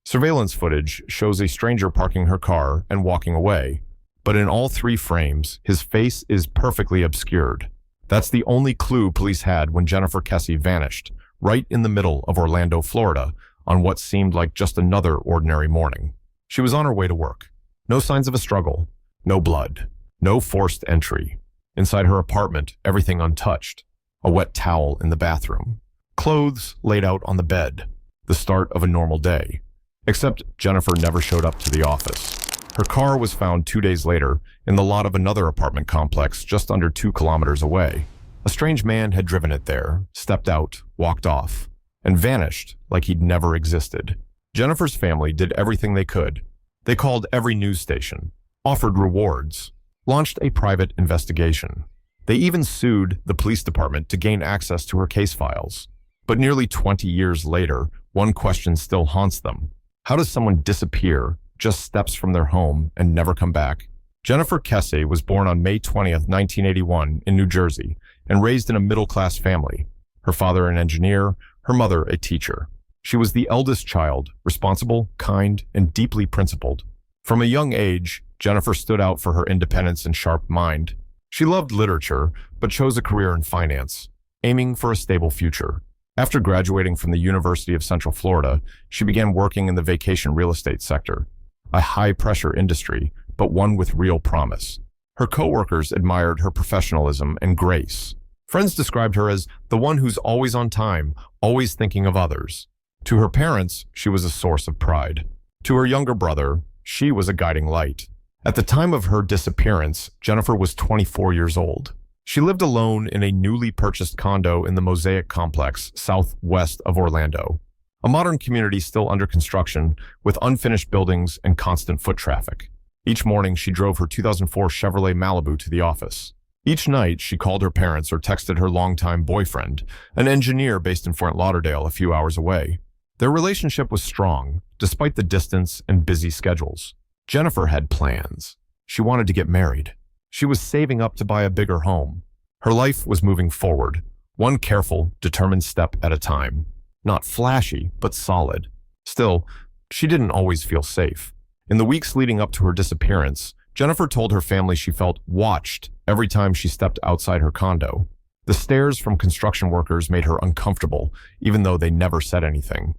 Surveillance footage shows a stranger parking her car and walking away, but in all three frames, his face is perfectly obscured. That's the only clue police had when Jennifer Kesse vanished, right in the middle of Orlando, Florida, on what seemed like just another ordinary morning. She was on her way to work. No signs of a struggle, no blood, no forced entry. Inside her apartment, everything untouched. A wet towel in the bathroom. Clothes laid out on the bed. The start of a normal day. Except Jennifer never showed up to the office. Her car was found 2 days later in the lot of another apartment complex just under 2 kilometers away. A strange man had driven it there, stepped out, walked off, and vanished like he'd never existed. Jennifer's family did everything they could. They called every news station, offered rewards, launched a private investigation. They even sued the police department to gain access to her case files. But nearly 20 years later, one question still haunts them. How does someone disappear just steps from their home and never come back? Jennifer Kesse was born on May 20th, 1981 in New Jersey and raised in a middle-class family. Her father an engineer, her mother a teacher. She was the eldest child, responsible, kind, and deeply principled. From a young age, Jennifer stood out for her independence and sharp mind. She loved literature, but chose a career in finance, aiming for a stable future. After graduating from the University of Central Florida, she began working in the vacation real estate sector, a high-pressure industry, but one with real promise. Her coworkers admired her professionalism and grace. Friends described her as the one who's always on time, always thinking of others. To her parents, she was a source of pride. To her younger brother, she was a guiding light. At the time of her disappearance, Jennifer was 24 years old. She lived alone in a newly purchased condo in the Mosaic complex southwest of Orlando, a modern community still under construction with unfinished buildings and constant foot traffic. Each morning, she drove her 2004 Chevrolet Malibu to the office. Each night, she called her parents or texted her longtime boyfriend, an engineer based in Fort Lauderdale a few hours away. Their relationship was strong, despite the distance and busy schedules. Jennifer had plans. She wanted to get married. She was saving up to buy a bigger home. Her life was moving forward, one careful, determined step at a time. Not flashy, but solid. Still, she didn't always feel safe. In the weeks leading up to her disappearance, Jennifer told her family she felt watched every time she stepped outside her condo. The stares from construction workers made her uncomfortable, even though they never said anything.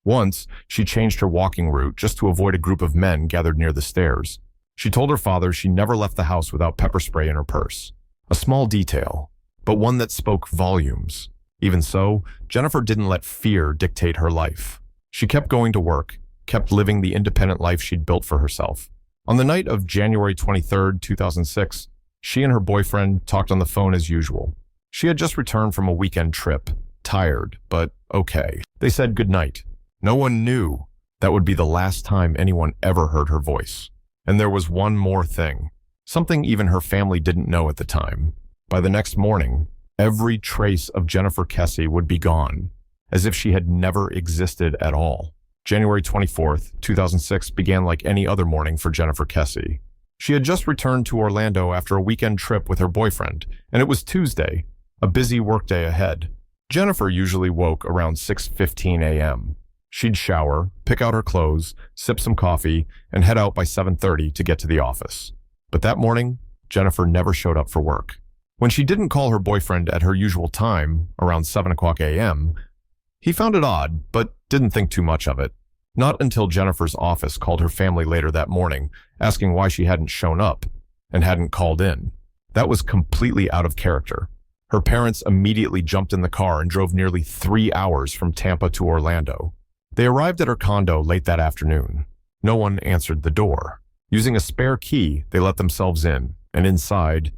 Once, she changed her walking route just to avoid a group of men gathered near the stairs. She told her father she never left the house without pepper spray in her purse. A small detail, but one that spoke volumes. Even so, Jennifer didn't let fear dictate her life. She kept going to work, kept living the independent life she'd built for herself. On the night of January 23, 2006, she and her boyfriend talked on the phone as usual. She had just returned from a weekend trip, tired, but okay. They said goodnight. No one knew that would be the last time anyone ever heard her voice. And there was one more thing, something even her family didn't know at the time. By the next morning, every trace of Jennifer Kesse would be gone, as if she had never existed at all. January 24th, 2006 began like any other morning for Jennifer Kesse. She had just returned to Orlando after a weekend trip with her boyfriend, and it was Tuesday, a busy workday ahead. Jennifer usually woke around 6:15 a.m. She'd shower, pick out her clothes, sip some coffee, and head out by 7:30 to get to the office. But that morning, Jennifer never showed up for work. When she didn't call her boyfriend at her usual time, around 7 o'clock a.m., he found it odd, but didn't think too much of it. Not until Jennifer's office called her family later that morning, asking why she hadn't shown up and hadn't called in. That was completely out of character. Her parents immediately jumped in the car and drove nearly 3 hours from Tampa to Orlando. They arrived at her condo late that afternoon. No one answered the door. Using a spare key, they let themselves in, and inside,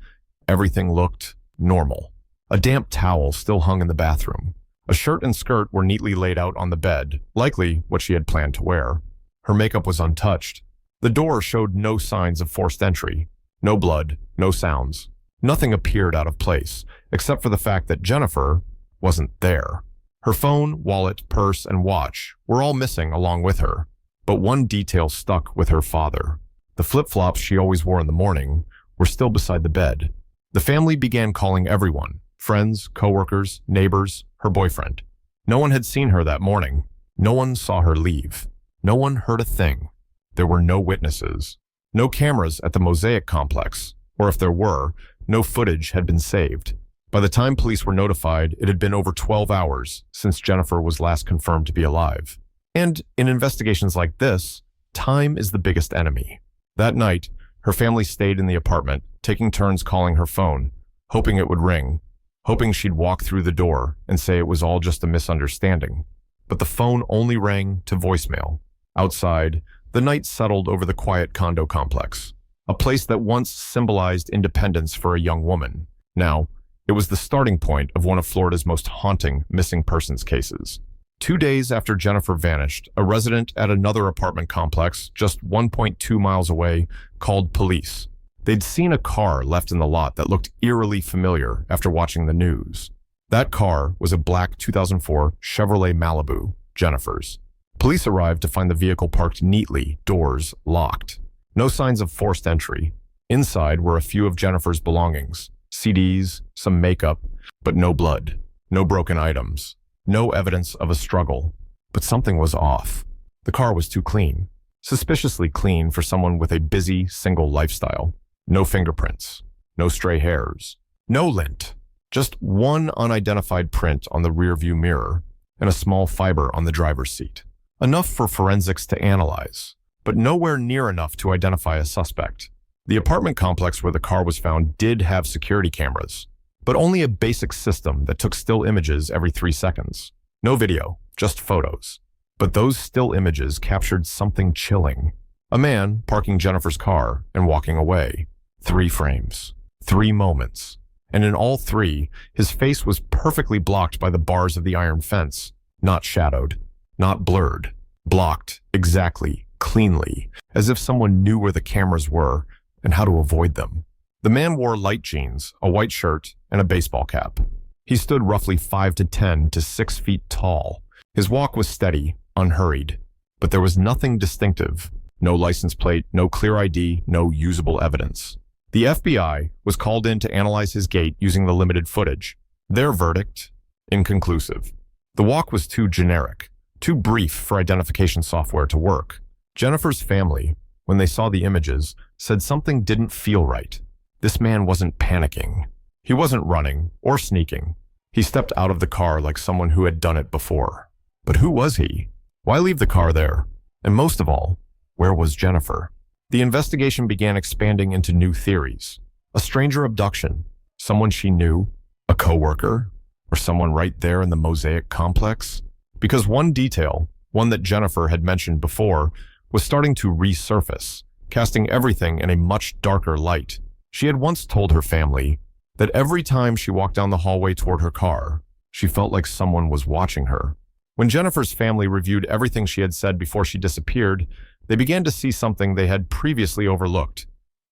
everything looked normal. A damp towel still hung in the bathroom. A shirt and skirt were neatly laid out on the bed, likely what she had planned to wear. Her makeup was untouched. The door showed no signs of forced entry. No blood, no sounds. Nothing appeared out of place, except for the fact that Jennifer wasn't there. Her phone, wallet, purse, and watch were all missing along with her. But one detail stuck with her father. The flip-flops she always wore in the morning were still beside the bed. The family began calling everyone, friends, coworkers, neighbors, her boyfriend. No one had seen her that morning. No one saw her leave. No one heard a thing. There were no witnesses. No cameras at the Mosaic complex, or if there were, no footage had been saved. By the time police were notified, it had been over 12 hours since Jennifer was last confirmed to be alive. And in investigations like this, time is the biggest enemy. That night, her family stayed in the apartment, taking turns calling her phone, hoping it would ring, hoping she'd walk through the door and say it was all just a misunderstanding. But the phone only rang to voicemail. Outside, the night settled over the quiet condo complex, a place that once symbolized independence for a young woman. Now, it was the starting point of one of Florida's most haunting missing persons cases. 2 days after Jennifer vanished, a resident at another apartment complex just 1.2 miles away called police. They'd seen a car left in the lot that looked eerily familiar after watching the news. That car was a black 2004 Chevrolet Malibu, Jennifer's. Police arrived to find the vehicle parked neatly, doors locked. No signs of forced entry. Inside were a few of Jennifer's belongings, CDs, some makeup, but no blood, no broken items, no evidence of a struggle. But something was off. The car was too clean, suspiciously clean for someone with a busy, single lifestyle. No fingerprints, no stray hairs, no lint, just one unidentified print on the rearview mirror and a small fiber on the driver's seat. Enough for forensics to analyze, but nowhere near enough to identify a suspect. The apartment complex where the car was found did have security cameras, but only a basic system that took still images every 3 seconds. No video, just photos. But those still images captured something chilling. A man parking Jennifer's car and walking away. 3 frames, 3 moments. And in all 3, his face was perfectly blocked by the bars of the iron fence, not shadowed, not blurred, blocked exactly, cleanly, as if someone knew where the cameras were and how to avoid them. The man wore light jeans, a white shirt, and a baseball cap. He stood roughly 5 to 10 to 6 feet tall. His walk was steady, unhurried, but there was nothing distinctive. No license plate, no clear ID, no usable evidence. The FBI was called in to analyze his gait using the limited footage. Their verdict? Inconclusive. The walk was too generic, too brief for identification software to work. Jennifer's family, when they saw the images, said something didn't feel right. This man wasn't panicking. He wasn't running or sneaking. He stepped out of the car like someone who had done it before. But who was he? Why leave the car there? And most of all, where was Jennifer? The investigation began expanding into new theories. A stranger abduction, someone she knew, a coworker, or someone right there in the Mosaic complex? Because one detail, one that Jennifer had mentioned before, was starting to resurface, casting everything in a much darker light. She had once told her family that every time she walked down the hallway toward her car, she felt like someone was watching her. When Jennifer's family reviewed everything she had said before she disappeared, they began to see something they had previously overlooked.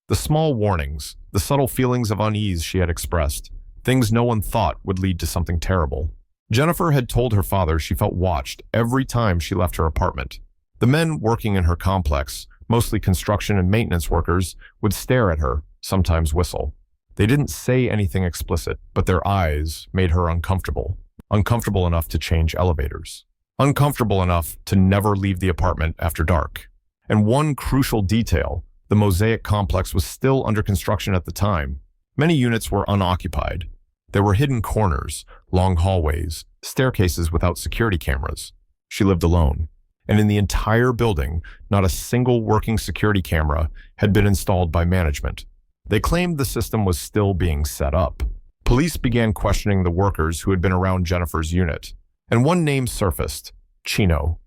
The small warnings, the subtle feelings of unease she had expressed, things no one thought would lead to something terrible. Jennifer had told her father she felt watched every time she left her apartment. The men working in her complex, mostly construction and maintenance workers, would stare at her, sometimes whistle. They didn't say anything explicit, but their eyes made her uncomfortable. Uncomfortable enough to change elevators. Uncomfortable enough to never leave the apartment after dark. And one crucial detail, the Mosaic complex was still under construction at the time. Many units were unoccupied. There were hidden corners, long hallways, staircases without security cameras. She lived alone. And in the entire building, not a single working security camera had been installed by management. They claimed the system was still being set up. Police began questioning the workers who had been around Jennifer's unit. And one name surfaced, Chino.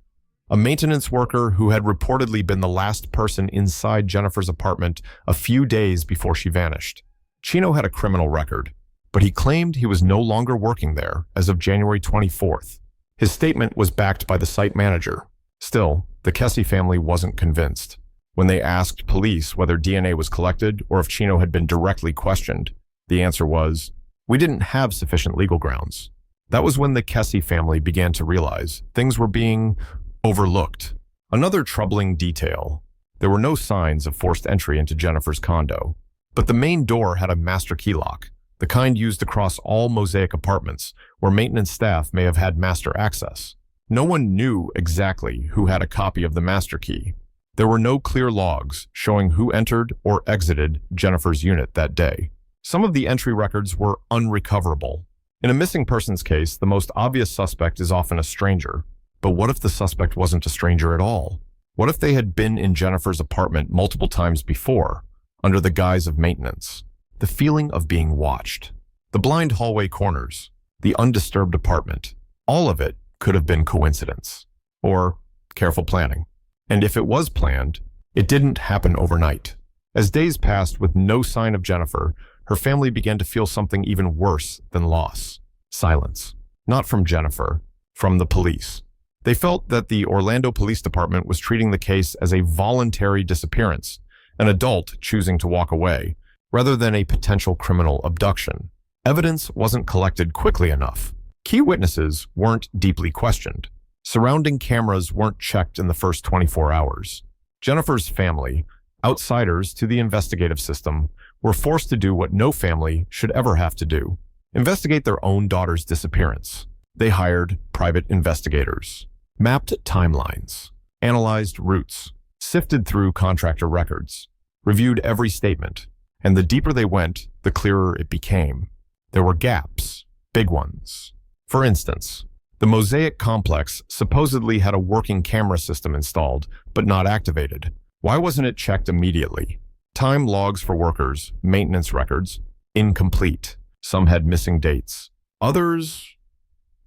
A maintenance worker who had reportedly been the last person inside Jennifer's apartment a few days before she vanished. Chino had a criminal record, but he claimed he was no longer working there as of January 24th. His statement was backed by the site manager. Still, the Kesse family wasn't convinced. When they asked police whether DNA was collected or if Chino had been directly questioned, the answer was, "We didn't have sufficient legal grounds." That was when the Kesse family began to realize things were being overlooked. Another troubling detail. There were no signs of forced entry into Jennifer's condo, but the main door had a master key lock, the kind used across all Mosaic apartments where maintenance staff may have had master access. No one knew exactly who had a copy of the master key. There were no clear logs showing who entered or exited Jennifer's unit that day. Some of the entry records were unrecoverable. In a missing persons case, the most obvious suspect is often a stranger. But what if the suspect wasn't a stranger at all? What if they had been in Jennifer's apartment multiple times before, under the guise of maintenance? The feeling of being watched. The blind hallway corners. The undisturbed apartment. All of it could have been coincidence. Or careful planning. And if it was planned, it didn't happen overnight. As days passed with no sign of Jennifer, her family began to feel something even worse than loss. Silence. Not from Jennifer, from the police. They felt that the Orlando Police Department was treating the case as a voluntary disappearance, an adult choosing to walk away, rather than a potential criminal abduction. Evidence wasn't collected quickly enough. Key witnesses weren't deeply questioned. Surrounding cameras weren't checked in the first 24 hours. Jennifer's family, outsiders to the investigative system, were forced to do what no family should ever have to do: investigate their own daughter's disappearance. They hired private investigators, mapped timelines, analyzed routes, sifted through contractor records, reviewed every statement, and the deeper they went, the clearer it became. There were gaps, big ones. For instance, the Mosaic complex supposedly had a working camera system installed, but not activated. Why wasn't it checked immediately? Time logs for workers, maintenance records, incomplete. Some had missing dates. Others,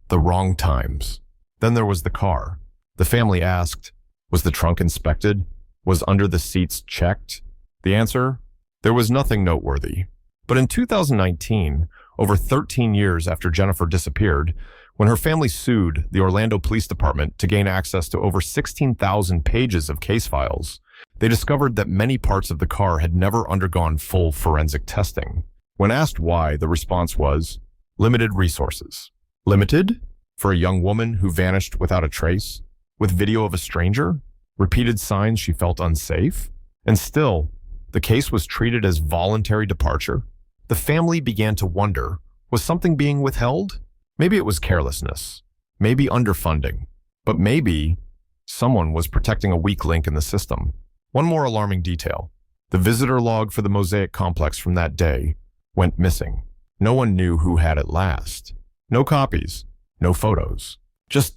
the wrong times. Then there was the car. The family asked, was the trunk inspected? Was under the seats checked? The answer? There was nothing noteworthy. But in 2019, over 13 years after Jennifer disappeared, when her family sued the Orlando Police Department to gain access to over 16,000 pages of case files, they discovered that many parts of the car had never undergone full forensic testing. When asked why, the response was, limited resources. Limited? For a young woman who vanished without a trace? With video of a stranger? Repeated signs she felt unsafe? And still, the case was treated as voluntary departure. The family began to wonder, was something being withheld? Maybe it was carelessness. Maybe underfunding. But maybe someone was protecting a weak link in the system. One more alarming detail. The visitor log for the Mosaic complex from that day went missing. No one knew who had it last. No copies, no photos, just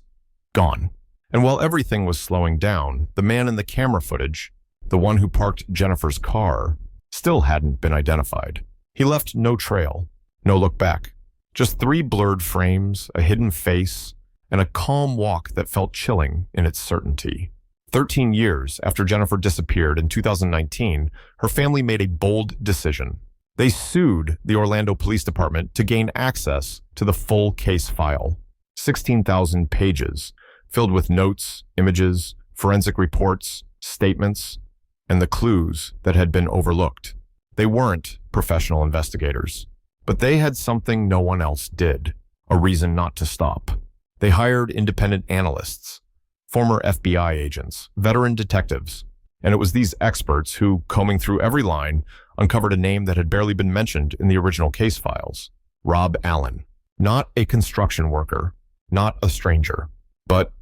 gone. And while everything was slowing down, the man in the camera footage, the one who parked Jennifer's car, still hadn't been identified. He left no trail, no look back. Just 3 blurred frames, a hidden face, and a calm walk that felt chilling in its certainty. 13 years after Jennifer disappeared in 2019, her family made a bold decision. They sued the Orlando Police Department to gain access to the full case file. 16,000 pages, filled with notes, images, forensic reports, statements, and the clues that had been overlooked. They weren't professional investigators, but they had something no one else did, a reason not to stop. They hired independent analysts, former FBI agents, veteran detectives, and it was these experts who, combing through every line, uncovered a name that had barely been mentioned in the original case files: Rob Allen. Not a construction worker, not a stranger, but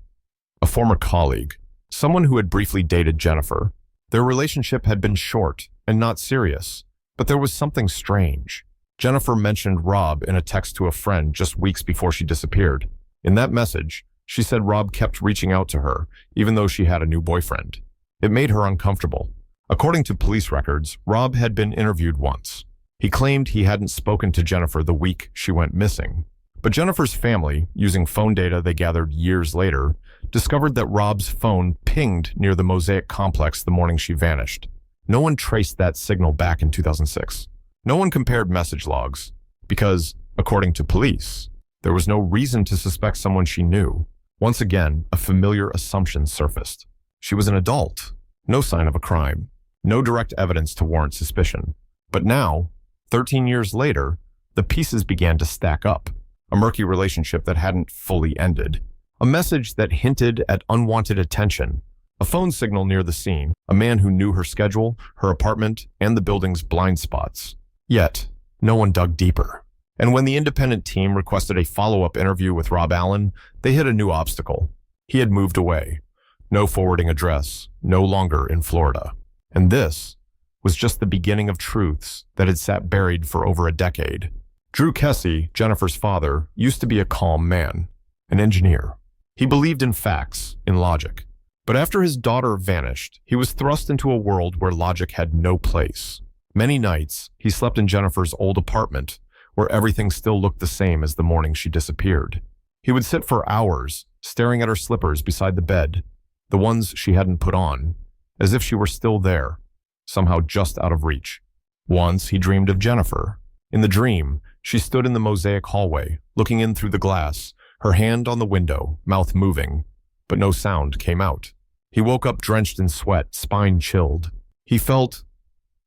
a former colleague, someone who had briefly dated Jennifer. Their relationship had been short and not serious, but there was something strange. Jennifer mentioned Rob in a text to a friend just weeks before she disappeared. In that message, she said Rob kept reaching out to her, even though she had a new boyfriend. It made her uncomfortable. According to police records, Rob had been interviewed once. He claimed he hadn't spoken to Jennifer the week she went missing. But Jennifer's family, using phone data they gathered years later, discovered that Rob's phone pinged near the Mosaic complex the morning she vanished. No one traced that signal back in 2006. No one compared message logs, because, according to police, there was no reason to suspect someone she knew. Once again, a familiar assumption surfaced. She was an adult. No sign of a crime. No direct evidence to warrant suspicion. But now, 13 years later, the pieces began to stack up. A murky relationship that hadn't fully ended. A message that hinted at unwanted attention. A phone signal near the scene. A man who knew her schedule, her apartment, and the building's blind spots. Yet, no one dug deeper. And when the independent team requested a follow-up interview with Rob Allen, they hit a new obstacle. He had moved away. No forwarding address, no longer in Florida. And this was just the beginning of truths that had sat buried for over a decade. Drew Kesse, Jennifer's father, used to be a calm man, an engineer. He believed in facts, in logic. But after his daughter vanished, he was thrust into a world where logic had no place. Many nights, he slept in Jennifer's old apartment, where everything still looked the same as the morning she disappeared. He would sit for hours, staring at her slippers beside the bed, the ones she hadn't put on, as if she were still there, somehow just out of reach. Once he dreamed of Jennifer. In the dream, she stood in the mosaic hallway, looking in through the glass, her hand on the window, mouth moving, but no sound came out. He woke up drenched in sweat, spine chilled. He felt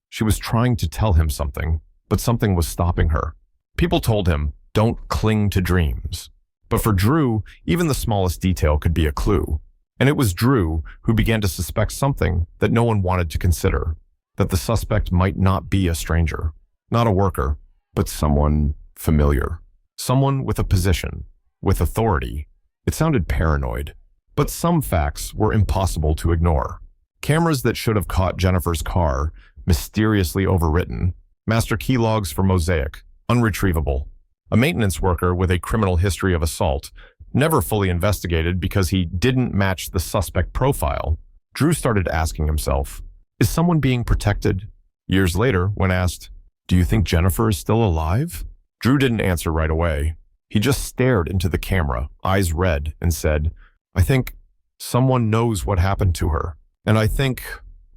she was trying to tell him something, but something was stopping her. People told him, don't cling to dreams. But for Drew, even the smallest detail could be a clue. And it was Drew who began to suspect something that no one wanted to consider, that the suspect might not be a stranger, not a worker, but someone familiar, someone with a position, with authority. It sounded paranoid, but some facts were impossible to ignore. Cameras that should have caught Jennifer's car, mysteriously overwritten, master key logs for Mosaic, unretrievable. A maintenance worker with a criminal history of assault, never fully investigated because he didn't match the suspect profile. Drew started asking himself, is someone being protected? Years later, when asked, do you think Jennifer is still alive? Drew didn't answer right away. He just stared into the camera, eyes red, and said, I think someone knows what happened to her. And I think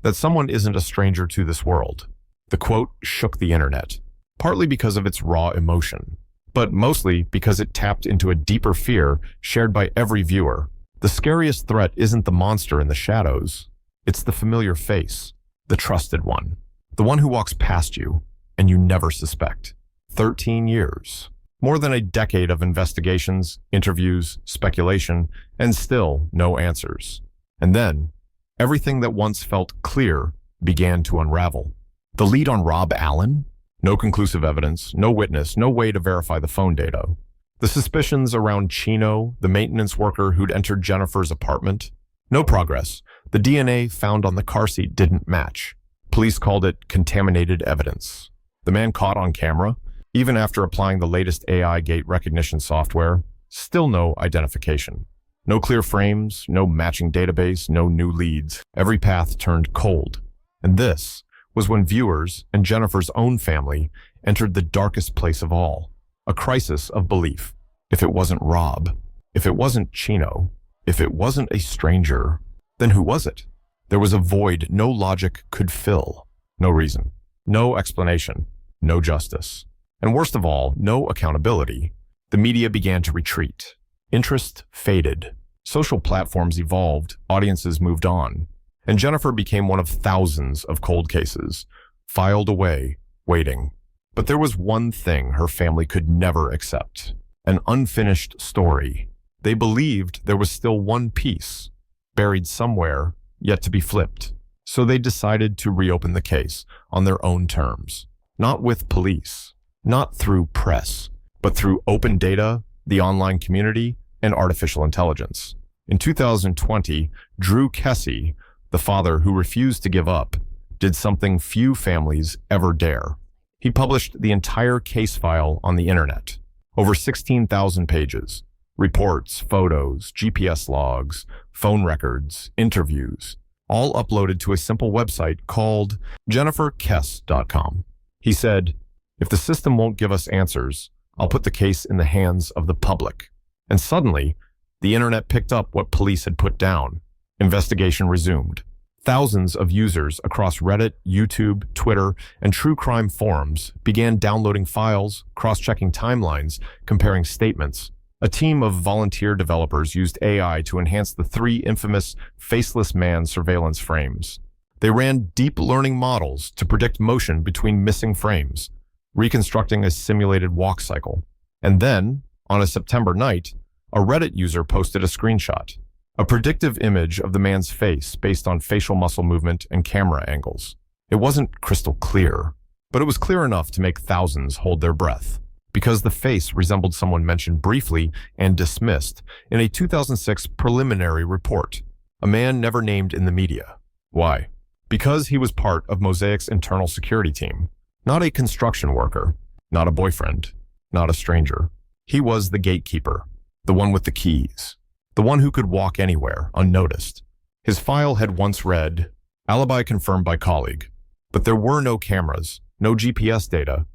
that someone isn't a stranger to this world. The quote shook the internet, partly because of its raw emotion, but mostly because it tapped into a deeper fear shared by every viewer. The scariest threat isn't the monster in the shadows. It's the familiar face, the trusted one, the one who walks past you and you never suspect. 13 years. More than a decade of investigations, interviews, speculation, and still no answers. And then, everything that once felt clear began to unravel. The lead on Rob Allen? No conclusive evidence, no witness, no way to verify the phone data. The suspicions around Chino, the maintenance worker who'd entered Jennifer's apartment? No progress. The DNA found on the car seat didn't match. Police called it contaminated evidence. The man caught on camera, even after applying the latest AI gate recognition software, still no identification. No clear frames, no matching database, no new leads. Every path turned cold. And this was when viewers and Jennifer's own family entered the darkest place of all, a crisis of belief. If it wasn't Rob, if it wasn't Chino, if it wasn't a stranger, then who was it? There was a void no logic could fill. No reason, no explanation, no justice. And worst of all, no accountability. The media began to retreat. Interest faded. Social platforms evolved, audiences moved on. And Jennifer became one of thousands of cold cases, filed away, waiting. But there was one thing her family could never accept, an unfinished story. They believed there was still one piece, buried somewhere, yet to be flipped. So they decided to reopen the case on their own terms, not with police, not through press, but through open data, the online community, and artificial intelligence. In 2020, Drew Kesse, the father who refused to give up, did something few families ever dare. He published the entire case file on the internet, over 16,000 pages, reports, photos, GPS logs, phone records, interviews, all uploaded to a simple website called jenniferkesse.com. He said, if the system won't give us answers, I'll put the case in the hands of the public. And suddenly, the internet picked up what police had put down. Investigation resumed. Thousands of users across Reddit, YouTube, Twitter, and true crime forums began downloading files, cross-checking timelines, comparing statements. A team of volunteer developers used AI to enhance the 3 infamous Faceless man surveillance frames. They ran deep learning models to predict motion between missing frames, reconstructing a simulated walk cycle. And then, on a September night, a Reddit user posted a screenshot, a predictive image of the man's face based on facial muscle movement and camera angles. It wasn't crystal clear, but it was clear enough to make thousands hold their breath. Because the face resembled someone mentioned briefly and dismissed in a 2006 preliminary report, a man never named in the media. Why? Because he was part of Mosaic's internal security team, not a construction worker, not a boyfriend, not a stranger. He was the gatekeeper, the one with the keys, the one who could walk anywhere unnoticed. His file had once read, alibi confirmed by colleague, but there were no cameras, no GPS data,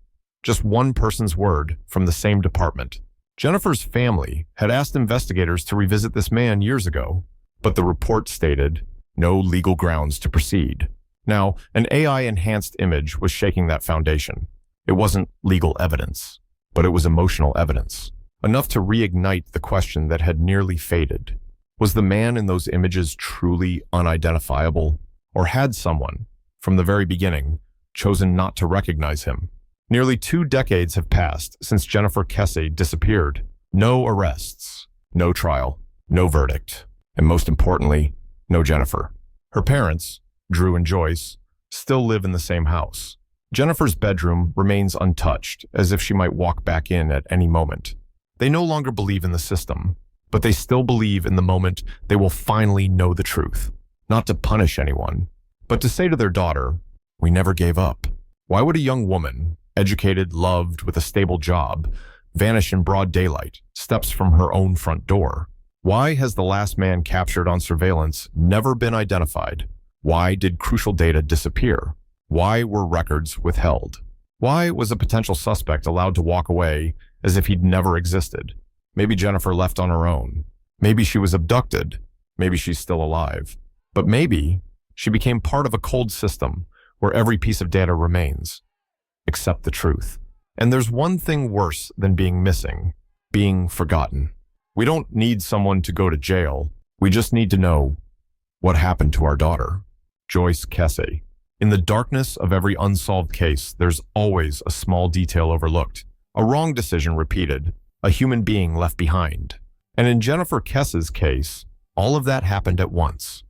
just one person's word from the same department. Jennifer's family had asked investigators to revisit this man years ago, but the report stated no legal grounds to proceed. Now, an AI-enhanced image was shaking that foundation. It wasn't legal evidence, but it was emotional evidence, enough to reignite the question that had nearly faded. Was the man in those images truly unidentifiable, or had someone, from the very beginning, chosen not to recognize him? Nearly 2 decades have passed since Jennifer Kesse disappeared. No arrests, no trial, no verdict, and most importantly, no Jennifer. Her parents, Drew and Joyce, still live in the same house. Jennifer's bedroom remains untouched, as if she might walk back in at any moment. They no longer believe in the system, but they still believe in the moment they will finally know the truth. Not to punish anyone, but to say to their daughter, we never gave up. Why would a young woman, educated, loved, with a stable job, vanish in broad daylight, steps from her own front door? Why has the last man captured on surveillance never been identified? Why did crucial data disappear? Why were records withheld? Why was a potential suspect allowed to walk away as if he'd never existed? Maybe Jennifer left on her own. Maybe she was abducted. Maybe she's still alive. But maybe she became part of a cold system where every piece of data remains, except the truth. And there's one thing worse than being missing, being forgotten. We don't need someone to go to jail. We just need to know what happened to our daughter, Joyce Kesse. In the darkness of every unsolved case, there's always a small detail overlooked, a wrong decision repeated, a human being left behind. And in Jennifer Kesse's case, all of that happened at once.